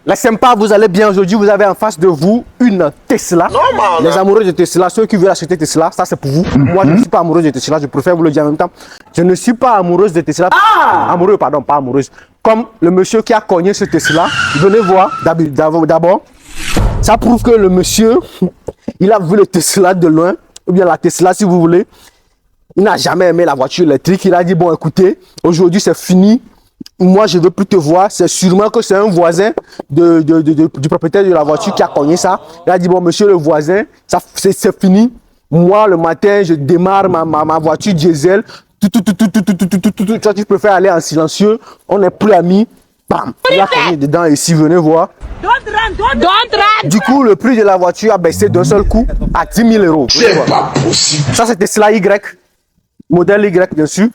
Les sympas, vous allez bien. Aujourd'hui, vous avez en face de vous une Tesla. Normal, les amoureux de Tesla, ceux qui veulent acheter Tesla, ça c'est pour vous. Moi, je ne suis pas amoureuse de Tesla, je préfère vous le dire en même temps. Je ne suis pas amoureuse de Tesla. Amoureux, pardon, pas amoureuse. Comme le monsieur qui a cogné ce Tesla. Venez voir d'abord. Ça prouve que le monsieur, il a vu le Tesla de loin, ou bien la Tesla si vous voulez. Il n'a jamais aimé la voiture électrique. Il a dit, bon, écoutez, aujourd'hui c'est fini. Moi, je ne veux plus te voir. C'est sûrement que c'est un voisin du propriétaire de la voiture qui a cogné ça. Il a dit, bon, monsieur le voisin, c'est fini. Moi, le matin, je démarre ma voiture diesel. Toi, tu préfères aller en silencieux. On n'est plus amis. Bam! Il a cogné dedans ici, venez voir. Du coup, le prix de la voiture a baissé d'un seul coup à 10 000 euros. C'est pas possible. Ça, c'était Tesla Y. Modèle Y dessus.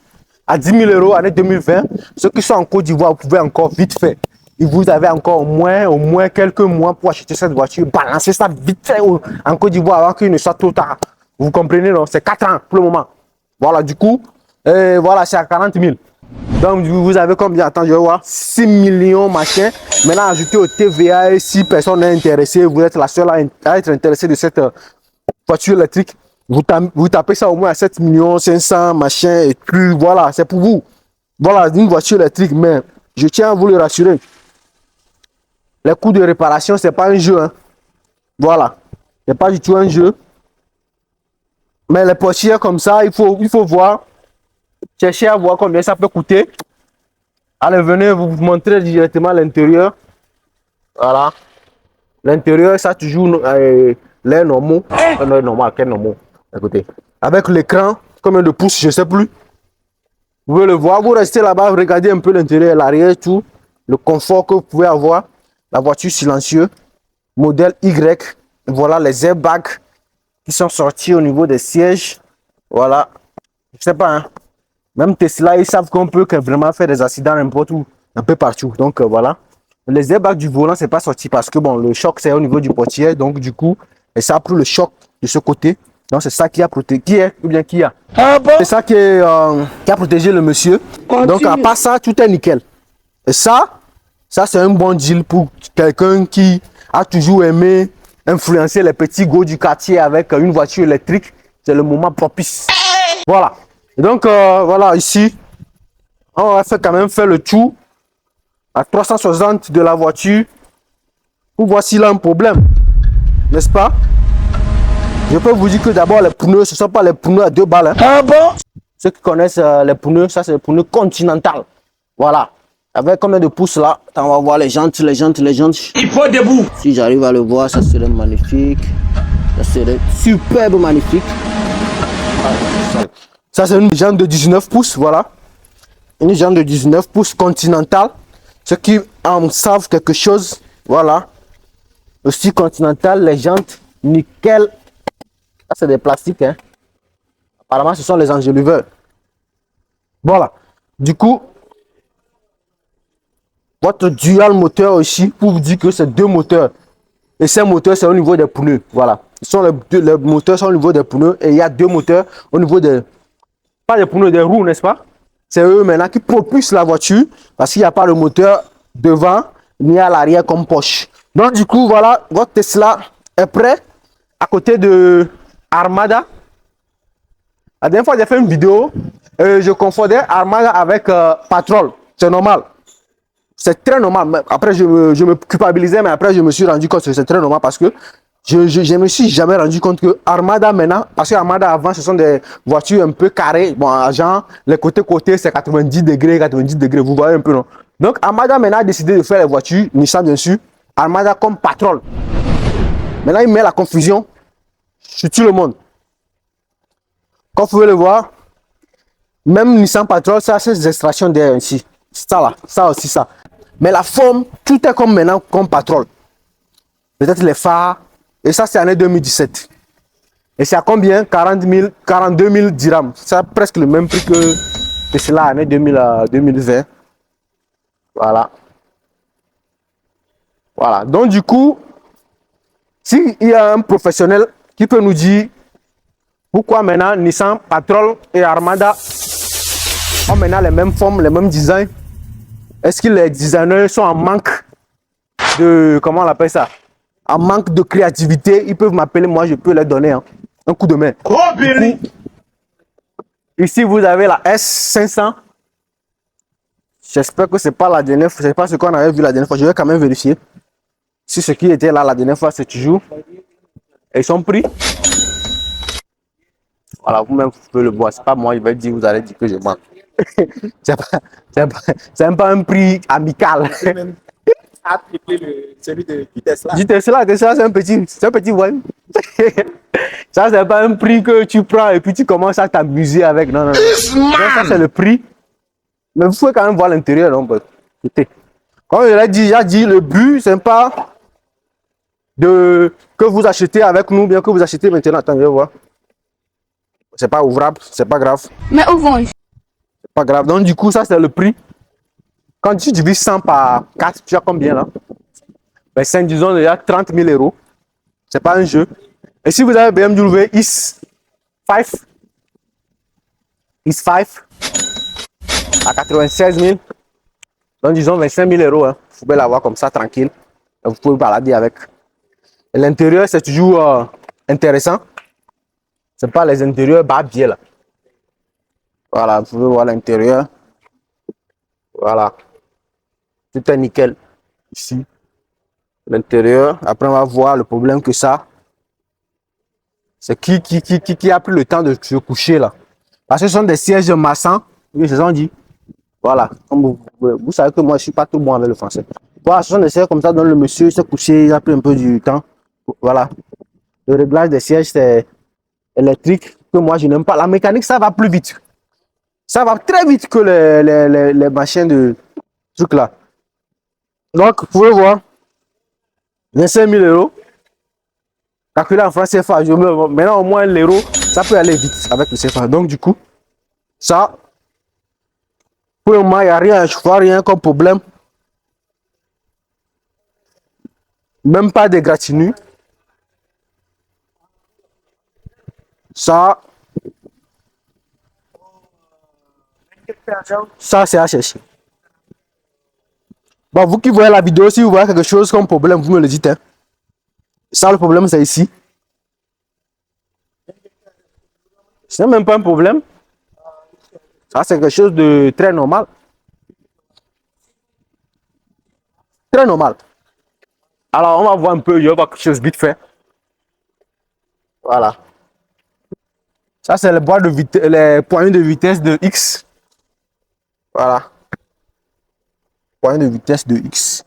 À 10 000 euros, année 2020. Ceux qui sont en Côte d'Ivoire, vous pouvez encore vite fait. Et vous avez encore au moins quelques mois pour acheter cette voiture. Balancer ça vite fait en Côte d'Ivoire avant qu'il ne soit trop tard. Vous comprenez, non? C'est 4 ans pour le moment. Voilà, du coup, voilà, c'est à 40 000. Donc, vous avez combien? Attends, je vais voir. 6 millions, machin. Maintenant, ajoutez au TVA et si personne n'est intéressé, vous êtes la seule à être intéressé de cette voiture électrique. Vous tapez ça au moins à 7 millions 500, machin, et plus, voilà, c'est pour vous. Voilà, une voiture électrique, mais je tiens à vous le rassurer. Les coûts de réparation, c'est pas un jeu. Hein. Voilà, c'est pas du tout un jeu. Mais les portières comme ça, il faut voir, chercher à voir combien ça peut coûter. Allez, venez vous montrer directement l'intérieur. Voilà. L'intérieur, ça toujours l'air normaux. Normal, quel normal. Écoutez, avec l'écran, combien de pouces, je ne sais plus. Vous pouvez le voir, vous restez là-bas, regardez un peu l'intérieur, l'arrière, tout. Le confort que vous pouvez avoir. La voiture silencieuse, modèle Y. Voilà les airbags qui sont sortis au niveau des sièges. Voilà. Je ne sais pas, hein. Même Tesla, ils savent qu'on peut vraiment faire des accidents n'importe où, un peu partout. Donc voilà. Les airbags du volant, c'est pas sorti parce que bon, le choc, c'est au niveau du portière. Donc du coup, et ça a pris le choc de ce côté. Donc c'est ça qui a protégé, c'est ça qui a protégé le monsieur. Continue. Donc à part ça, tout est nickel. Et ça c'est un bon deal pour quelqu'un qui a toujours aimé influencer les petits go du quartier avec une voiture électrique. C'est le moment propice. Voilà. Et donc voilà, ici, on va quand même faire le tour à 360 de la voiture pour voir s'il a un problème. N'est-ce pas? Je peux vous dire que d'abord les pneus, ce ne sont pas les pneus à 2 balles. Hein. Ah bon? Ceux qui connaissent les pneus, ça c'est les pneus Continental. Voilà. Avec combien de pouces là? On va voir les jantes. Il faut debout. Si j'arrive à le voir, ça serait magnifique. Ça serait superbe magnifique. Ça c'est une jante de 19 pouces, voilà. Une jante de 19 pouces Continental. Ceux qui en savent quelque chose, voilà. Aussi Continental, les jantes nickel. Ça c'est des plastiques, hein. Apparemment ce sont les enjoliveurs. Voilà. Du coup, votre dual moteur aussi, pour vous dire que c'est 2 moteurs. Et ces moteurs, c'est au niveau des pneus. Voilà. Les moteurs sont au niveau des pneus. Et il y a 2 moteurs au niveau des... Pas des pneus, des roues, n'est-ce pas? C'est eux maintenant qui propulsent la voiture. Parce qu'il n'y a pas le moteur devant, ni à l'arrière comme Porsche. Donc du coup, voilà, votre Tesla est prêt. À côté de Armada. La dernière fois, j'ai fait une vidéo. Je confondais Armada avec Patrol. C'est normal. C'est très normal. Mais après, je me culpabilisais, mais après, je me suis rendu compte que c'est très normal parce que je me suis jamais rendu compte que Armada maintenant, parce que Armada avant, ce sont des voitures un peu carrées. Bon, genre, les côtés, c'est 90 degrés. Vous voyez un peu, non? Donc, Armada maintenant a décidé de faire les voitures, Nissan bien sûr, Armada comme Patrol. Maintenant, il met la confusion sur tout le monde. Comme vous pouvez le voir, même Nissan Patrol, ça, c'est des extractions d'air ici. Ça là, ça aussi, ça. Mais la forme, tout est comme maintenant, comme Patrol. Peut-être les phares. Et ça, c'est l'année 2017. Et c'est à combien? 42 000 dirhams. C'est presque le même prix que c'est l'année 2020. Voilà. Voilà. Donc, du coup, s'il y a un professionnel qui peut nous dire pourquoi maintenant Nissan Patrol et Armada ont maintenant les mêmes formes, les mêmes designs, est-ce que les designers sont en manque comment on appelle ça, en manque de créativité, ils peuvent m'appeler, moi je peux leur donner un coup de main. Oh, Billy! Ici, vous avez la S500. J'espère que c'est pas la dernière fois, c'est pas ce qu'on avait vu la dernière fois. Je vais quand même vérifier si ce qui était là la dernière fois, c'est toujours. Et ils sont pris. Voilà, vous-même, vous pouvez le voir. C'est pas moi, il va dire, vous allez dire que je mens. C'est même pas un prix amical. A triplé celui du Tesla. Du Tesla, c'est un petit voyou. Ça, c'est pas un prix que tu prends et puis tu commences à t'amuser avec. Non, non, non. Ça, c'est le prix. Mais vous pouvez quand même voir l'intérieur. Écoutez, comme je l'ai dit, le but, c'est pas que vous achetez avec nous, bien que vous achetez maintenant. Attends, je vais voir. C'est pas ouvrable, c'est pas grave. Mais où vont-ils? C'est pas grave. Donc, du coup, ça, c'est le prix. Quand tu divises 100 par 4, tu as combien là? Ben, c'est, disons, déjà 30 000 euros. C'est pas un jeu. Et si vous avez BMW X5 à 96 000, donc disons 25 000 euros, hein, vous pouvez l'avoir comme ça tranquille. Et vous pouvez balader avec. Et l'intérieur, c'est toujours intéressant. C'est pas les intérieurs barbiers là. Voilà, vous pouvez voir l'intérieur. Voilà. Tout est nickel ici. L'intérieur. Après, on va voir le problème que ça. C'est qui a pris le temps de se coucher là. Parce que ce sont des sièges massants. Oui, c'est ça on dit. Voilà. Vous savez que moi, je ne suis pas trop bon avec le français. Voilà, ce sont des sièges comme ça dont le monsieur s'est couché, il a pris un peu du temps. Voilà. Le réglage des sièges, c'est électrique, que moi, je n'aime pas. La mécanique, ça va plus vite. Ça va très vite que les machines de trucs là. Donc, vous pouvez voir. 25 000 euros. Calculé en francs CFA. Maintenant, au moins, l'euro, ça peut aller vite avec le CFA. Donc, du coup, ça, pour le moment, il n'y a rien, je vois rien comme problème. Même pas de gratinus. Ça, c'est à chercher. Bon, vous qui voyez la vidéo, si vous voyez quelque chose comme problème, vous me le dites. Hein. Ça, le problème, c'est ici. C'est même pas un problème. Ça, c'est quelque chose de très normal. Très normal. Alors, on va voir un peu, il y a quelque chose vite fait. Voilà. Ça, c'est les poignées de vitesse de X. Voilà. Poignée de vitesse de X.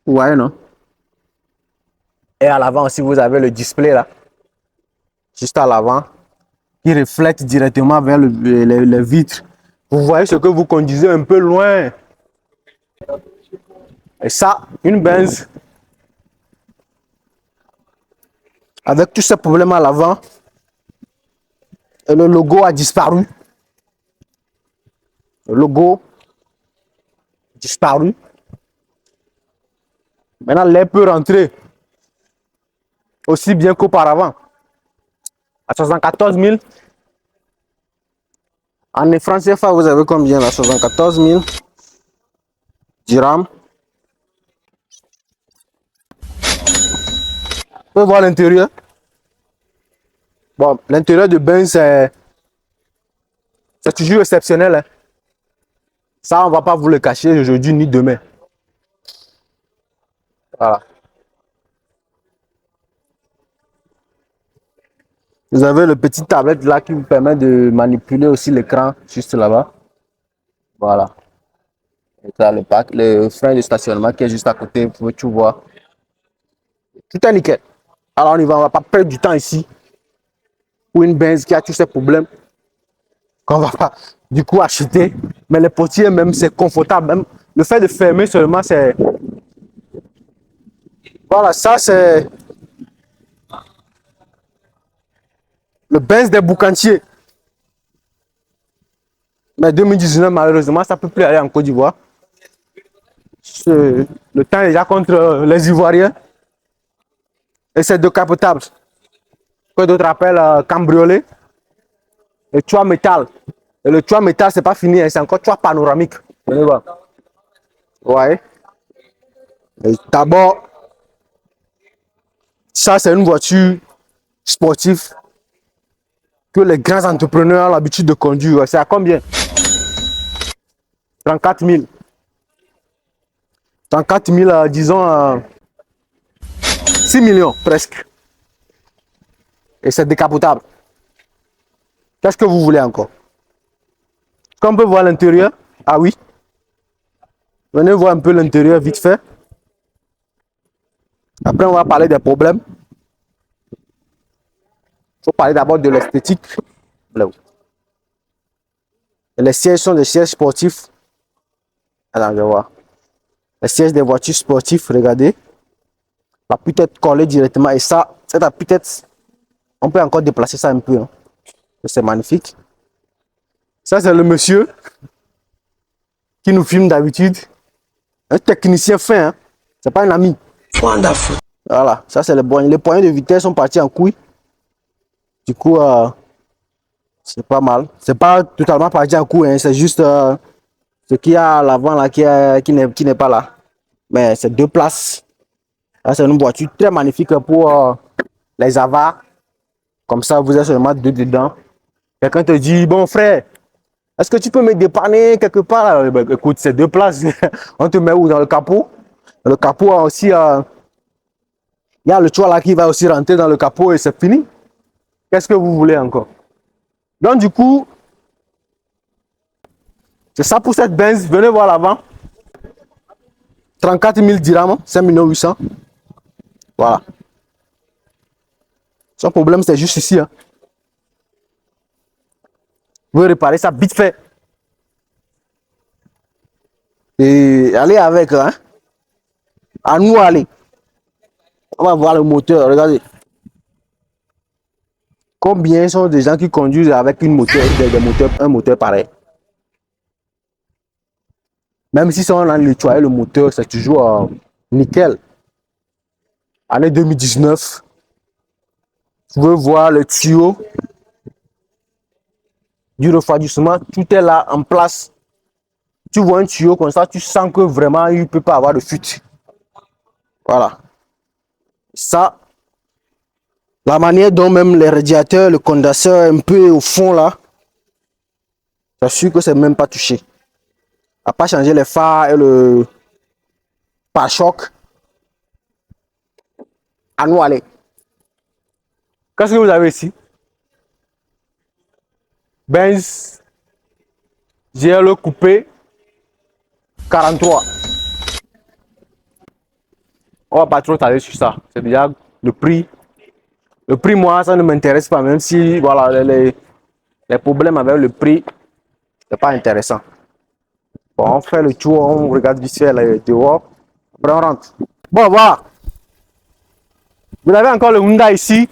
Vous voyez, non? Et à l'avant aussi, vous avez le display là. Juste à l'avant. Qui reflète directement vers les vitres. Vous voyez ce que vous conduisez un peu loin. Et ça, une Benz. Avec tous ces problèmes à l'avant. Et le logo a disparu. Le logo disparu. Maintenant, l'air peut rentrer aussi bien qu'auparavant. À 74 000. En francs CFA, vous avez combien là? 74 000 dirhams. Vous pouvez voir l'intérieur. Bon, l'intérieur de Benz, c'est toujours exceptionnel. Hein. Ça, on ne va pas vous le cacher aujourd'hui ni demain. Voilà. Vous avez le petit tablette là qui vous permet de manipuler aussi l'écran juste là-bas. Voilà. Et là, le frein de stationnement qui est juste à côté, vous pouvez tout voir. Tout est nickel. Alors on y va, on va pas perdre du temps ici. Pour une Benz qui a tous ces problèmes. Qu'on va pas du coup acheter. Mais les portiers même, c'est confortable. Même le fait de fermer seulement, c'est... Voilà, ça c'est... Le Benz des boucantiers. Mais 2019, malheureusement, ça ne peut plus aller en Côte d'Ivoire. Le temps est déjà contre les Ivoiriens. Et c'est décapotable. Que d'autres appellent cambriolé. Le toit métal. Et le toit métal, c'est pas fini, c'est encore toit panoramique. Vous voyez? D'abord, ça c'est une voiture sportive que les grands entrepreneurs ont l'habitude de conduire. C'est à combien? 34 000. 34 000, disons 6 millions presque. Et c'est décapotable. Qu'est-ce que vous voulez encore? Est-ce qu'on peut voir l'intérieur? Ah oui. Venez voir un peu l'intérieur vite fait. Après, on va parler des problèmes. Il faut parler d'abord de l'esthétique. Les sièges sont des sièges sportifs. Alors, je vais voir. Les sièges des voitures sportives, regardez. La peut-être collée directement. Et ça, cette peut-être, on peut encore déplacer ça un peu. Hein. C'est magnifique. Ça, c'est le monsieur qui nous filme d'habitude. Un technicien fin. Hein. C'est pas un ami. Wonderful. Voilà, ça c'est le poignet. Les poignées de vitesse sont partis en couille. Du coup, c'est pas mal. C'est pas totalement parti en couille. Hein. C'est juste ce qu'il y a à l'avant là qui n'est pas là. Mais c'est 2 places. Là, c'est une voiture très magnifique pour les avares. Comme ça, vous êtes seulement 2 dedans. Quelqu'un te dit, bon frère, est-ce que tu peux me dépanner quelque part? Ben, écoute, c'est 2 places. On te met où? Dans le capot? Dans le capot aussi, il y a le toit là qui va aussi rentrer dans le capot et c'est fini. Qu'est-ce que vous voulez encore? Donc du coup, c'est ça pour cette Benz. Venez voir l'avant. 34 000 dirhams, 5 800 000. Voilà. Son problème, c'est juste ici. Hein. Vous réparer ça vite fait. Et allez avec. Hein. À nous aller. On va voir le moteur. Regardez. Combien sont des gens qui conduisent avec une moteur, un moteur pareil? Même si on a nettoyé le moteur, c'est toujours nickel. Année 2019. Vous pouvez voir le tuyau du refroidissement. Tout est là en place. Tu vois un tuyau comme ça, tu sens que vraiment il ne peut pas avoir de fuite. Voilà. Ça, la manière dont même les radiateurs, le condenseur un peu au fond là, je suis sûr que c'est même pas touché. À pas changer les phares et le pare-choc. À nous aller. Qu'est-ce que vous avez ici? Benz GLE coupé 43. On va pas trop tarder sur ça. C'est déjà le prix. Le prix, moi, ça ne m'intéresse pas, même si voilà, les problèmes avec le prix, c'est pas intéressant. Bon, on fait le tour, on regarde vite fait dehors, après on rentre. Bon, voilà. Vous avez encore le Honda ici,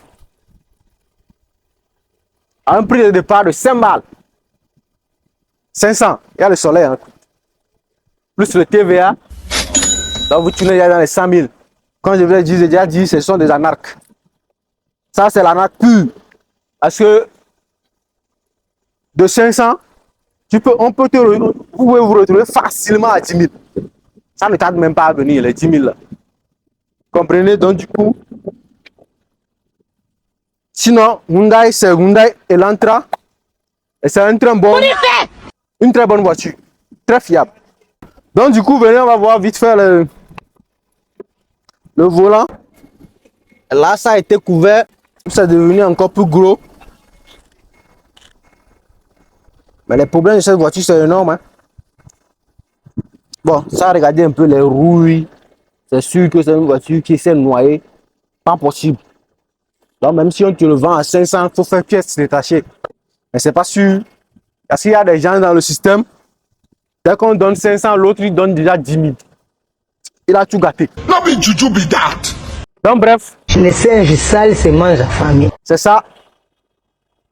à un prix de départ de 5 balles. 500, il y a le soleil. Hein. Plus le TVA, donc vous tournez dans les 100 000. Comme je vous l'ai déjà dit, ce sont des anarques. Ça, c'est l'arnaque pure. Parce que de 500, vous pouvez vous retrouver facilement à 10 000. Ça ne tarde même pas à venir, les 10 000 là. Comprenez donc du coup. Sinon, Hyundai, c'est Hyundai Elantra. Et c'est une très bonne voiture. Très fiable. Donc du coup, venez, on va voir vite fait le volant. Là, ça a été couvert. C'est devenu encore plus gros. Mais les problèmes de cette voiture, c'est énorme. Hein? Bon, ça, regardez un peu les rouilles. C'est sûr que c'est une voiture qui s'est noyée. Pas possible. Donc, même si on te le vend à 500, il faut faire pièce détachée. Mais c'est pas sûr. Parce qu'il y a des gens dans le système. Dès qu'on donne 500, l'autre il donne déjà 10 000. Il a tout gâté. Not be juju be that. Donc, bref. Les singes sales se mangent à famille. C'est ça.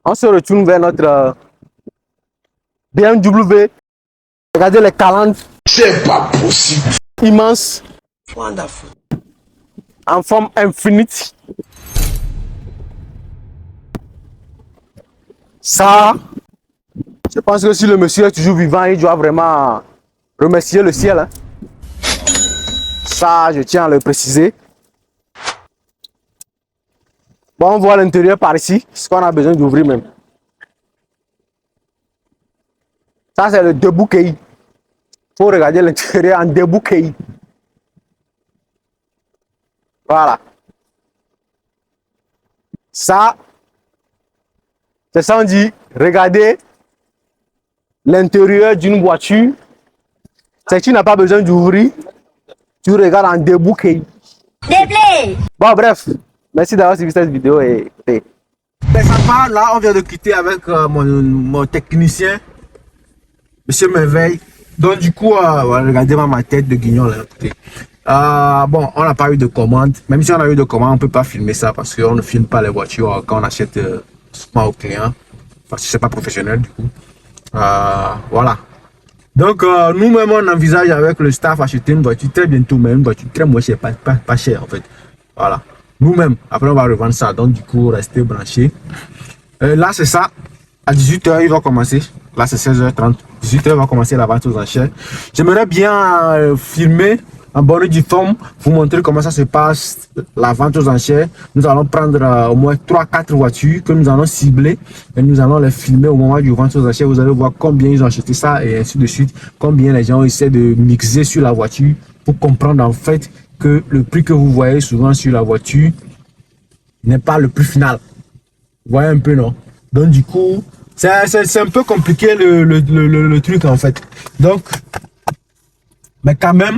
On se retourne vers notre BMW. Regardez les calandres. C'est pas possible. Immenses. Wonderful. En forme infinite. Ça, je pense que si le monsieur est toujours vivant, il doit vraiment remercier le ciel. Hein. Ça, je tiens à le préciser. Bon, on voit l'intérieur par ici, ce qu'on a besoin d'ouvrir même. Ça, c'est le débouquet. Il faut regarder l'intérieur en débouquet. Voilà. Ça, c'est ça on dit. Regardez l'intérieur d'une voiture. C'est que tu n'as pas besoin d'ouvrir. Tu regardes en débouquet. Bon, bref. Merci d'avoir suivi cette vidéo et écoutez. Là, on vient de quitter avec mon technicien, Monsieur Merveille. Donc, du coup, regardez-moi ma tête de guignon là. Écoutez. Bon, on n'a pas eu de commande. Même si on a eu de commande, on ne peut pas filmer ça parce qu'on ne filme pas les voitures quand on achète souvent aux clients. Parce que c'est pas professionnel du coup. Voilà. Donc, nous-mêmes, on envisage avec le staff acheter une voiture très bientôt, mais une voiture très moins chère, pas chère en fait. Voilà. Nous-mêmes, après, on va revendre ça. Donc, du coup, restez branchés. Là, c'est ça. À 18 h, il va commencer. Là, c'est 16h30. 18 h, il va commencer la vente aux enchères. J'aimerais bien filmer en bonne due forme, vous montrer comment ça se passe, la vente aux enchères. Nous allons prendre au moins 3-4 voitures que nous allons cibler et nous allons les filmer au moment du vente aux enchères. Vous allez voir combien ils ont acheté ça et ainsi de suite. Combien les gens essaient de mixer sur la voiture pour comprendre en fait que le prix que vous voyez souvent sur la voiture n'est pas le prix final. Vous voyez un peu, non? Donc, du coup, c'est un peu compliqué le truc, en fait. Donc, mais quand même,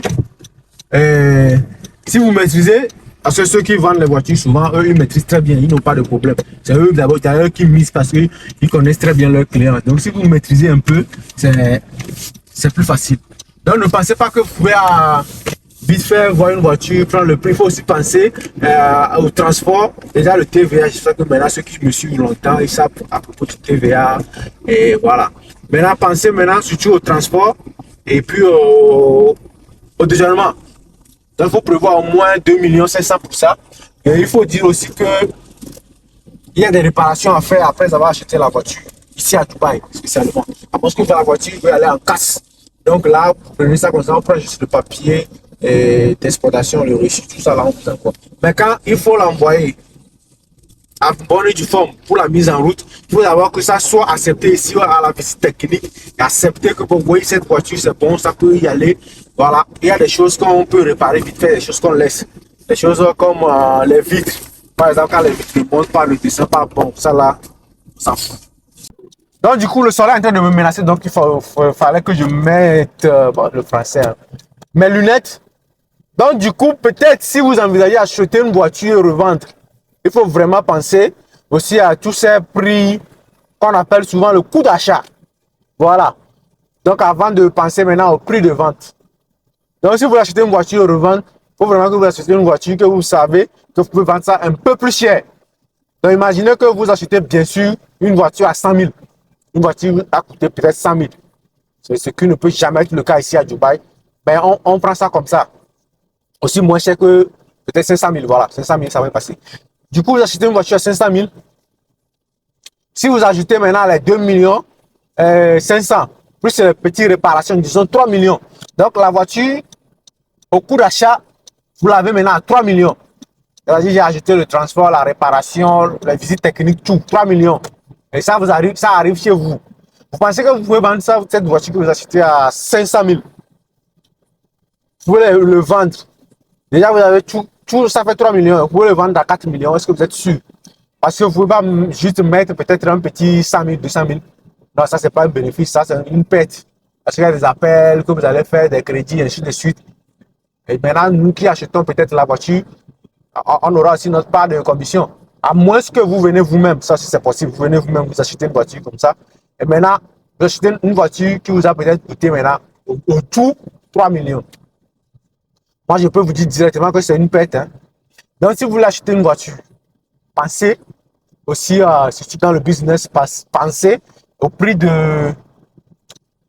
si vous maîtrisez, parce que ceux qui vendent les voitures, souvent, eux, ils maîtrisent très bien, ils n'ont pas de problème. C'est eux d'abord, c'est eux qui misent parce qu'ils connaissent très bien leurs clients. Donc, si vous maîtrisez un peu, c'est plus facile. Donc, ne pensez pas que vous pouvez vite faire voir une voiture, prendre le prix. Il faut aussi penser au transport. Déjà, le TVA, je sais que maintenant, ceux qui me suivent longtemps, ils savent à propos du TVA. Et voilà. Maintenant, pensez maintenant surtout au transport et puis au déjeunement. Donc, il faut prévoir au moins 2 500 000 pour ça. Et il faut dire aussi que il y a des réparations à faire après avoir acheté la voiture. Ici à Dubaï, spécialement. Après que la voiture veut aller en casse. Donc là, vous prenez ça comme ça, on prend juste le papier d'exploitation, le reçu, tout ça là, on vous envoie. Mais quand il faut l'envoyer à bonne due forme pour la mise en route, il faut d'abord que ça soit accepté ici à la visite technique et accepter que vous voyez cette voiture, c'est bon, ça peut y aller. Voilà, il y a des choses qu'on peut réparer vite fait, des choses qu'on laisse. Des choses comme les vitres. Par exemple, quand les vitres ne montent pas, ne descendent pas, bon, ça là, on s'en fout. Donc du coup, le soleil est en train de me menacer, donc il fallait que je mette bon, le français, hein, mes lunettes. Donc du coup, peut-être si vous envisagez acheter une voiture et revendre, il faut vraiment penser aussi à tous ces prix qu'on appelle souvent le coût d'achat. Voilà. Donc avant de penser maintenant au prix de vente. Donc si vous achetez une voiture et revendre, il faut vraiment que vous achetez une voiture que vous savez que vous pouvez vendre ça un peu plus cher. Donc imaginez que vous achetez bien sûr une voiture à 100 000. Une voiture a coûté peut-être 100 000. C'est ce qui ne peut jamais être le cas ici à Dubaï. Ben, on prend ça comme ça. Aussi moins cher que peut-être 500 000. Voilà, 500 000, ça va passer. Du coup, vous achetez une voiture à 500 000. Si vous ajoutez maintenant les 2 500 plus les petites réparations, disons 3 millions. Donc, la voiture, au coût d'achat, vous l'avez maintenant à 3 millions. C'est-à-dire, j'ai ajouté le transport, la réparation, la visite technique, tout, 3 millions. Et ça arrive chez vous. Vous pensez que vous pouvez vendre ça, cette voiture que vous achetez à 500 000. Vous pouvez le vendre. Déjà, vous avez tout, ça fait 3 millions. Vous pouvez le vendre à 4 millions. Est-ce que vous êtes sûr? Parce que vous ne pouvez pas juste mettre peut-être un petit 100 000, 200 000. Non, ça, ce n'est pas un bénéfice, ça, c'est une perte. Parce qu'il y a des appels que vous allez faire, des crédits, ainsi de suite. Et maintenant, nous qui achetons peut-être la voiture, on aura aussi notre part de commission. À moins que vous venez vous-même, ça si c'est possible, vous venez vous-même, vous achetez une voiture comme ça. Et maintenant, vous achetez une voiture qui vous a peut-être coûté maintenant au tout 3 millions. Moi, je peux vous dire directement que c'est une perte. Hein. Donc, si vous voulez acheter une voiture, pensez aussi, surtout dans le business, pensez au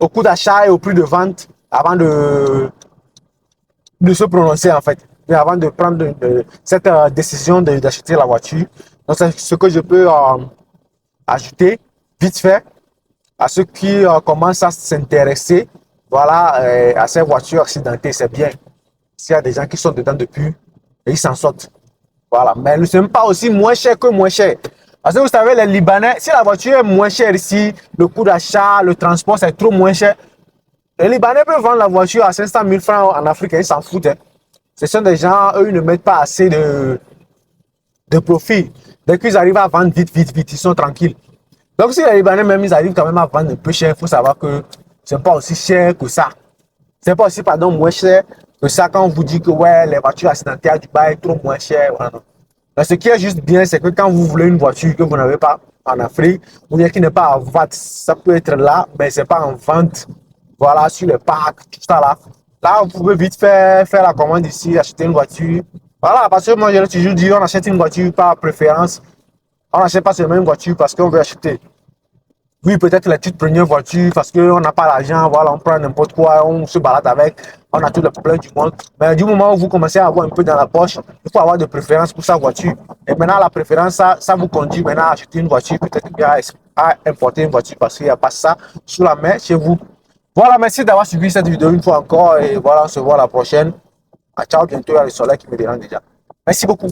coût d'achat et au prix de vente avant de se prononcer en fait. Et avant de prendre cette décision d'acheter la voiture. Donc, c'est ce que je peux ajouter vite fait à ceux qui commencent à s'intéresser, voilà, à ces voitures accidentées. C'est bien. S'il y a des gens qui sont dedans depuis, et ils s'en sortent. Voilà. Mais ce n'est pas aussi moins cher que moins cher. Parce que vous savez, les Libanais, si la voiture est moins chère ici, le coût d'achat, le transport, c'est trop moins cher. Les Libanais peuvent vendre la voiture à 500 000 francs en Afrique, ils s'en foutent. Hein. Ce sont des gens, eux, ils ne mettent pas assez de profit. Dès qu'ils arrivent à vendre vite, ils sont tranquilles. Donc, si les Libanais, même, ils arrivent quand même à vendre un peu cher, il faut savoir que ce n'est pas aussi cher que ça. Ce n'est pas aussi, pardon, moins cher que ça quand on vous dit que ouais, les voitures accidentées à Dubaï sont trop moins chères. Voilà, non. Mais ce qui est juste bien, c'est que quand vous voulez une voiture que vous n'avez pas en Afrique, ou bien qui n'est pas en vente, ça peut être là, mais ce n'est pas en vente. Voilà, sur le parc, tout ça là. Là, vous pouvez vite faire la commande ici, acheter une voiture. Voilà, parce que moi, je l'ai toujours dit, on achète une voiture par préférence. On n'achète pas seulement une voiture parce qu'on veut acheter. Oui, peut-être les toutes premières voitures parce qu'on n'a pas l'argent, voilà, on prend n'importe quoi, on se balade avec, on a tous les problèmes du monde. Mais du moment où vous commencez à avoir un peu dans la poche, il faut avoir de préférence pour sa voiture. Et maintenant, la préférence, ça vous conduit maintenant à acheter une voiture, peut-être bien à importer une voiture parce qu'il n'y a pas ça sous la main chez vous. Voilà, merci d'avoir suivi cette vidéo une fois encore et voilà, on se voit la prochaine. Ciao, bientôt, il y a le soleil qui me dérange déjà. Merci beaucoup.